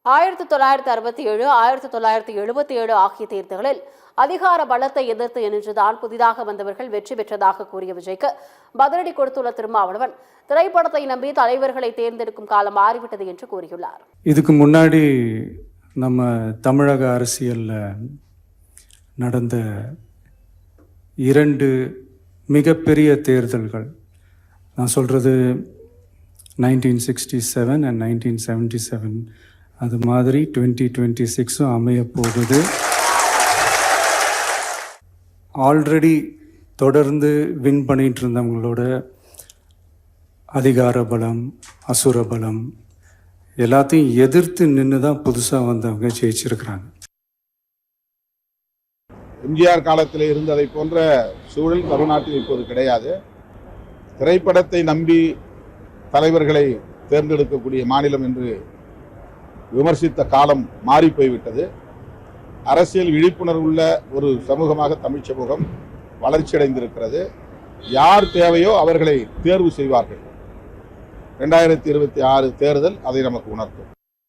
1967, 1977 ஆகிய தேர்தல்களில் அதிகார பலத்தை எதிர்த்து என்றுதான் புதிதாக வந்தவர்கள் வெற்றி பெற்றதாக கூறிய விஜய்க்கு பதிலடி கொடுத்துள்ள திருமாவளவன், திரைப்படத்தை நம்பி தலைவர்களை தேர்ந்தெடுக்கும் காலம் மாறிவிட்டது என்று கூறியுள்ளார். இதுக்கு முன்னாடி நம்ம தமிழக அரசியல்ல நடந்த 2 மிகப்பெரிய தேர்தல்கள், நான் சொல்றது 1967 and 1977, அது மாதிரி 2026 அமைய போகுது. ஆல்ரெடி தொடர்ந்து வின் பண்ணிட்டு இருந்தவங்களோட அதிகார பலம், அசுர பலம் எல்லாத்தையும் எதிர்த்து நின்று தான் புதுசாக வந்தவங்க ஜெயிச்சிருக்கிறாங்க. எம்ஜிஆர் காலத்தில் இருந்ததை போன்ற சூழல் தமிழ்நாட்டில் இப்போது கிடையாது. திரைப்படத்தை நம்பி தலைவர்களை தேர்ந்தெடுக்கக்கூடிய மாநிலம் என்று விமர்சித்த காலம் மாறி போய்விட்டது. அரசியல் விழிப்புணர்வுள்ள ஒரு சமூகமாக தமிழ் சமூகம் வளர்ச்சியடைந்திருக்கிறது. யார் தேவையோ அவர்களை தேர்வு செய்வார்கள். 2026 தேர்தல் அதை நமக்கு உணர்த்தும்.